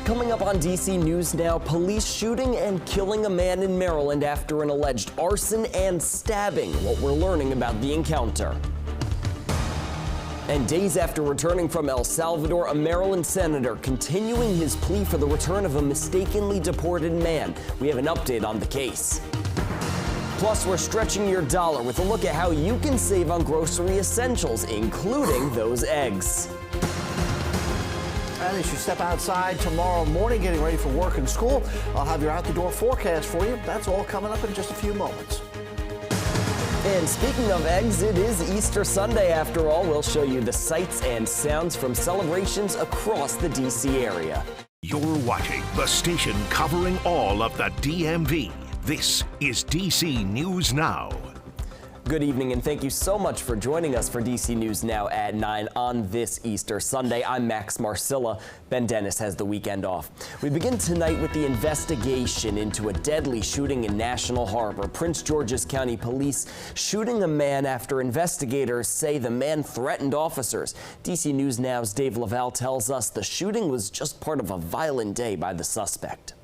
Coming up on DC News Now, police shooting and killing a man in Maryland after an alleged arson and stabbing. What we're learning about the encounter. And days after returning from El Salvador, a Maryland senator continuing his plea for the return of a mistakenly deported man. We have an update on the case. Plus, we're stretching your dollar with a look at how you can save on grocery essentials, including those eggs. And as you step outside tomorrow morning, getting ready for work and school, I'll have your out-the-door forecast for you. That's all coming up in just a few moments. And speaking of eggs, it is Easter Sunday after all. We'll show you the sights and sounds from celebrations across the DC area. You're watching the station covering all of the DMV. This is DC News Now. Good evening, and thank you so much for joining us for DC News Now at 9 on this Easter Sunday. I'm Max Marcilla. Ben Dennis has the weekend off. We begin tonight with the investigation into a deadly shooting in National Harbor. Prince George's County Police shooting a man after investigators say the man threatened officers. DC News Now's Dave Laval tells us the shooting was just part of a violent day by the suspect.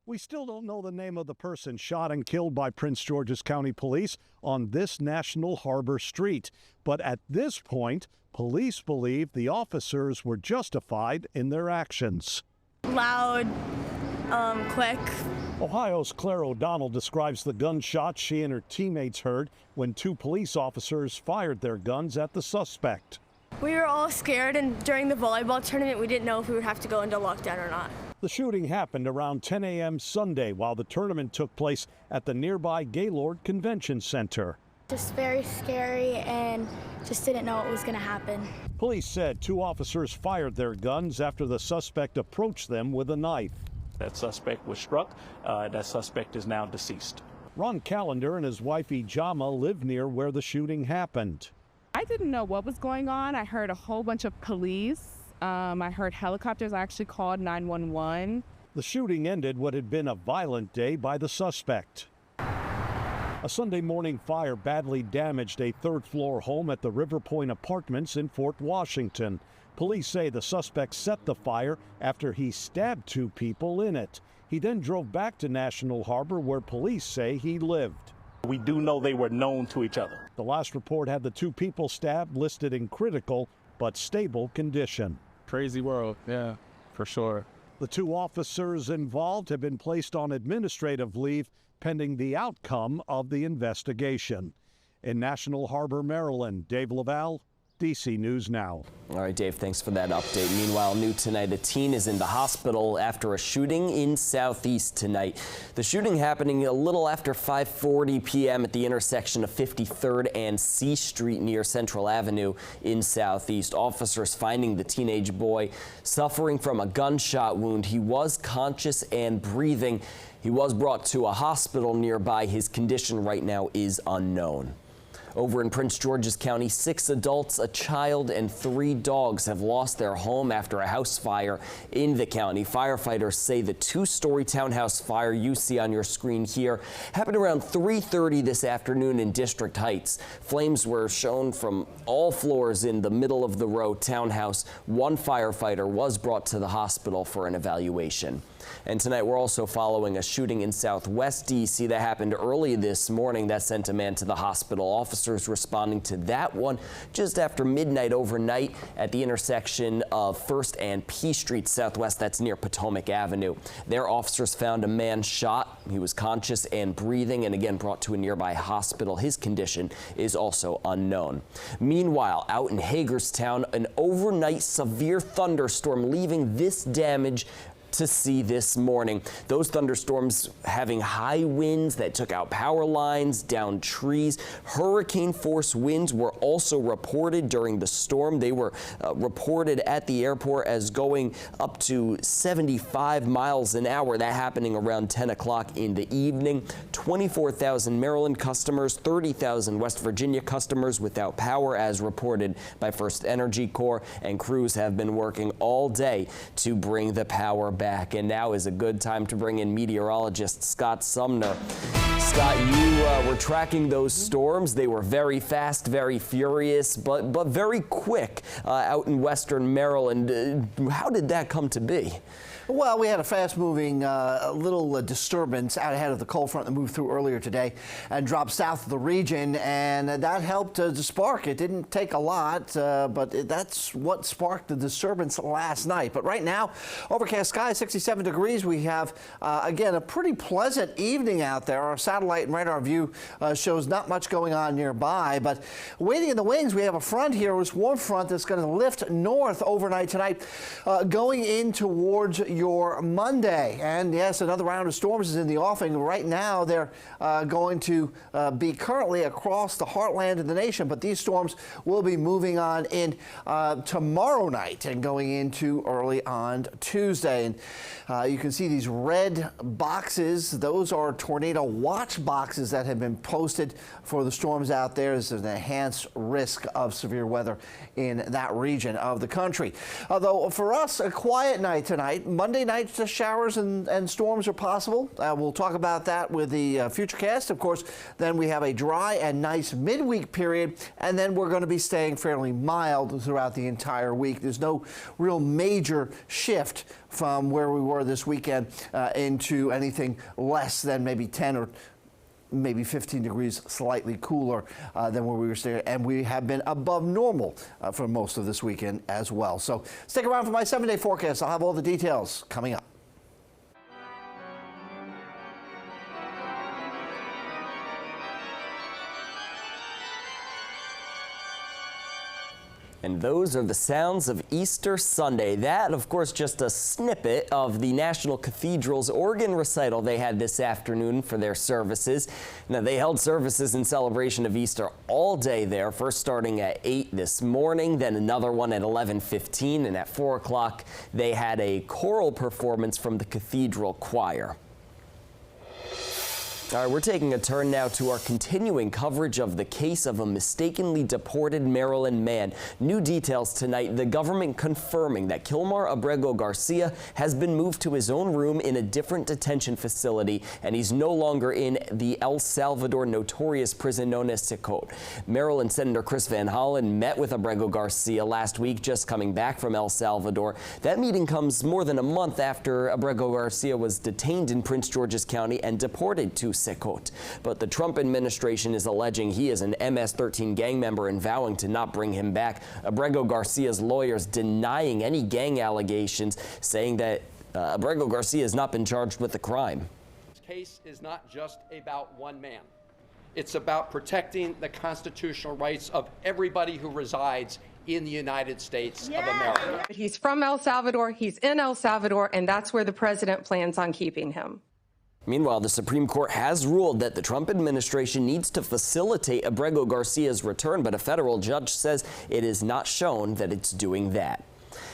We still don't know the name of the person shot and killed by Prince George's County Police on this National Harbor street. But at this point, police believe the officers were justified in their actions. Loud, quick. Ohio's Claire O'Donnell describes the gunshots she and her teammates heard when two police officers fired their guns at the suspect. We were all scared, and during the volleyball tournament, we didn't know if we would have to go into lockdown or not. The shooting happened around 10 a.m. Sunday while the tournament took place at the nearby Gaylord Convention Center. Just very scary and just didn't know what was going to happen. Police said two officers fired their guns after the suspect approached them with a knife. That suspect was struck. That suspect is now deceased. Ron Callender and his wife Ijama live near where the shooting happened. I didn't know what was going on. I heard a whole bunch of police. I heard helicopters. I actually called 911. The shooting ended what had been a violent day by the suspect. A Sunday morning fire badly damaged a third-floor home at the River Point Apartments in Fort Washington. Police say the suspect set the fire after he stabbed two people in it. He then drove back to National Harbor, where police say he lived. We do know they were known to each other. The last report had the two people stabbed listed in critical but stable condition. Crazy world, yeah, for sure. The two officers involved have been placed on administrative leave pending the outcome of the investigation. In National Harbor, Maryland, Dave Laval, DC News Now. All right, Dave, thanks for that update. Meanwhile, new tonight, a teen is in the hospital after a shooting in Southeast tonight. The shooting happening a little after 5:40 p.m. at the intersection of 53rd and C Street near Central Avenue in Southeast. Officers finding the teenage boy suffering from a gunshot wound. He was conscious and breathing. He was brought to a hospital nearby. His condition right now is unknown. Over in Prince George's County, 6 adults, a child, and 3 dogs have lost their home after a house fire in the county. Firefighters say the 2-story townhouse fire you see on your screen here happened around 3:30 this afternoon in District Heights. Flames were shown from all floors in the middle of the row townhouse. 1 firefighter was brought to the hospital for an evaluation. And tonight we're also following a shooting in Southwest DC that happened early this morning that sent a man to the hospital. Officers responding to that one just after midnight overnight at the intersection of 1st and P Street Southwest. That's near Potomac Avenue. Their officers found a man shot. He was conscious and breathing and again brought to a nearby hospital. His condition is also unknown. Meanwhile, out in Hagerstown, an overnight severe thunderstorm leaving this damage to see this morning. Those thunderstorms having high winds that took out power lines, down trees. Hurricane force winds were also reported during the storm. They were reported at the airport as going up to 75 miles an hour. That happening around 10 o'clock in the evening. 24,000 Maryland customers, 30,000 West Virginia customers without power as reported by First Energy Corps, and crews have been working all day to bring the power back. And now is a good time to bring in meteorologist Scott Sumner. Scott, you were tracking those storms. They were very fast, very furious, but very quick out in western Maryland. How did that come to be? Well, we had a fast-moving little disturbance out ahead of the cold front that moved through earlier today and dropped south of the region, and that helped to spark. It didn't take a lot, but that's what sparked the disturbance last night. But right now, overcast sky, 67 degrees. We have, again, a pretty pleasant evening out there. Our satellite and radar view shows not much going on nearby, but waiting in the wings, we have a front here, this warm front that's going to lift north overnight tonight, going in towards your Monday. And yes, another round of storms is in the offing. Right now, they're going to be currently across the heartland of the nation, but these storms will be moving on in tomorrow night and going into early on Tuesday. And you can see these red boxes. Those are tornado watch boxes that have been posted for the storms out there. There's an enhanced risk of severe weather in that region of the country. Although for us, a quiet night tonight. Monday night, the showers and storms are possible. We'll talk about that with the Futurecast. Of course, then we have a dry and nice midweek period, and then we're going to be staying fairly mild throughout the entire week. There's no real major shift from where we were this weekend into anything less than maybe 10 or maybe 15 degrees slightly cooler than where we were staying, and we have been above normal for most of this weekend as well. So stick around for my 7-day forecast. I'll have all the details coming up. And those are the sounds of Easter Sunday. That, of course, just a snippet of the National Cathedral's organ recital they had this afternoon for their services. Now, they held services in celebration of Easter all day there, first starting at 8 this morning, then another one at 11:15, and at 4 o'clock they had a choral performance from the Cathedral Choir. All right, we're taking a turn now to our continuing coverage of the case of a mistakenly deported Maryland man. New details tonight, the government confirming that Kilmar Abrego Garcia has been moved to his own room in a different detention facility, and he's no longer in the El Salvador notorious prison known as Secot. Maryland Senator Chris Van Hollen met with Abrego Garcia last week, just coming back from El Salvador. That meeting comes more than a month after Abrego Garcia was detained in Prince George's County and deported to Secot. But the Trump administration is alleging he is an MS-13 gang member and vowing to not bring him back. Abrego Garcia's lawyers denying any gang allegations, saying that Abrego Garcia has not been charged with the crime. This case is not just about one man. It's about protecting the constitutional rights of everybody who resides in the United States of America. He's from El Salvador, he's in El Salvador, and that's where the president plans on keeping him. Meanwhile, the Supreme Court has ruled that the Trump administration needs to facilitate Abrego Garcia's return, but a federal judge says it is not shown that it's doing that.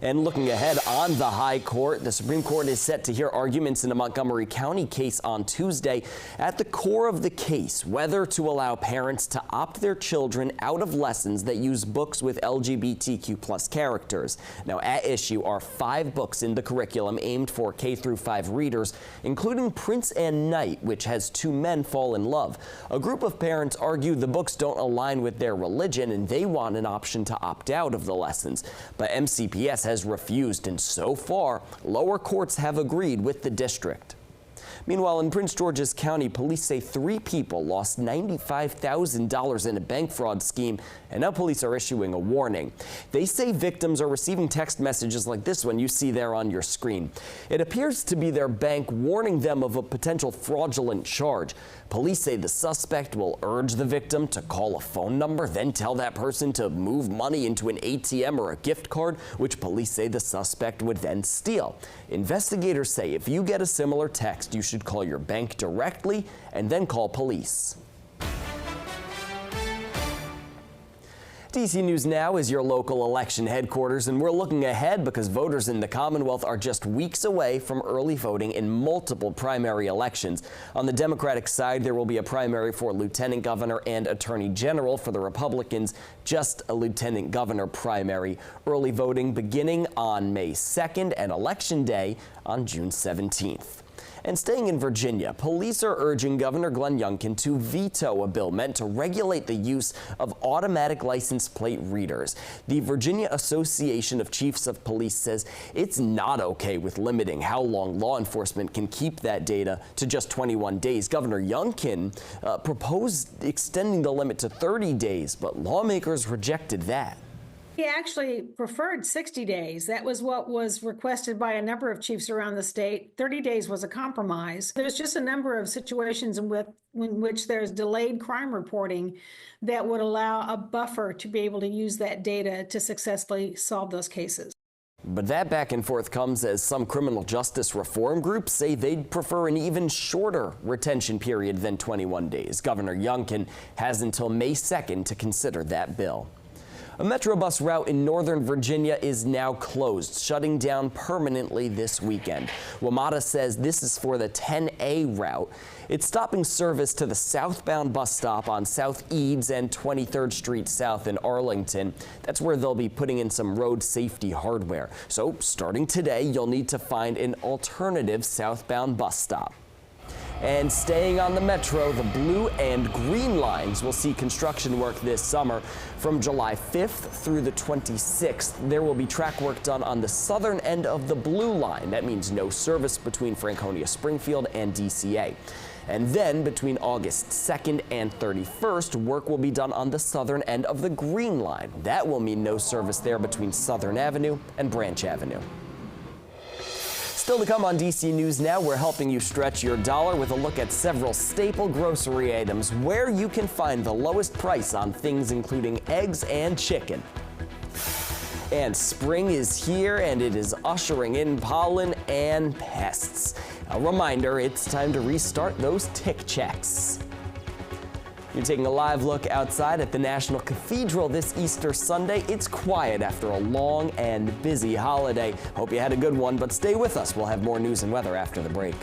And looking ahead on the high court, the Supreme Court is set to hear arguments in a Montgomery County case on Tuesday. At the core of the case, whether to allow parents to opt their children out of lessons that use books with LGBTQ+ characters. Now, at issue are 5 books in the curriculum aimed for K-5 readers, including Prince and Knight, which has 2 men fall in love. A group of parents argue the books don't align with their religion and they want an option to opt out of the lessons. But MCPS has refused, and so far, lower courts have agreed with the district. Meanwhile, in Prince George's County, police say 3 people lost $95,000 in a bank fraud scheme, and now police are issuing a warning. They say victims are receiving text messages like this one you see there on your screen. It appears to be their bank warning them of a potential fraudulent charge. Police say the suspect will urge the victim to call a phone number, then tell that person to move money into an ATM or a gift card, which police say the suspect would then steal. Investigators say if you get a similar text, you should call your bank directly and then call police. DC News Now is your local election headquarters, and we're looking ahead because voters in the Commonwealth are just weeks away from early voting in multiple primary elections. On the Democratic side, there will be a primary for Lieutenant Governor and Attorney General. For the Republicans, just a Lieutenant Governor primary. Early voting beginning on May 2nd and Election Day on June 17th. And staying in Virginia, police are urging Governor Glenn Youngkin to veto a bill meant to regulate the use of automatic license plate readers. The Virginia Association of Chiefs of Police says it's not okay with limiting how long law enforcement can keep that data to just 21 days. Governor Youngkin proposed extending the limit to 30 days, but lawmakers rejected that. He actually preferred 60 days. That was what was requested by a number of chiefs around the state. 30 days was a compromise. There's just a number of situations in which there's delayed crime reporting that would allow a buffer to be able to use that data to successfully solve those cases. But that back and forth comes as some criminal justice reform groups say they'd prefer an even shorter retention period than 21 days. Governor Youngkin has until May 2nd to consider that bill. A Metrobus route in Northern Virginia is now closed, shutting down permanently this weekend. WMATA says this is for the 10A route. It's stopping service to the southbound bus stop on South Eads and 23rd Street South in Arlington. That's where they'll be putting in some road safety hardware. So starting today, you'll need to find an alternative southbound bus stop. And staying on the Metro, the blue and green lines will see construction work this summer. From July 5th through the 26th, there will be track work done on the southern end of the blue line. That means no service between Franconia Springfield and DCA. And then between August 2nd and 31st, work will be done on the southern end of the green line. That will mean no service there between Southern Avenue and Branch Avenue. Still to come on DC News Now, we're helping you stretch your dollar with a look at several staple grocery items, where you can find the lowest price on things including eggs and chicken. And spring is here, and it is ushering in pollen and pests. A reminder, it's time to restart those tick checks. You're taking a live look outside at the National Cathedral this Easter Sunday. It's quiet after a long and busy holiday. Hope you had a good one, but stay with us. We'll have more news and weather after the break.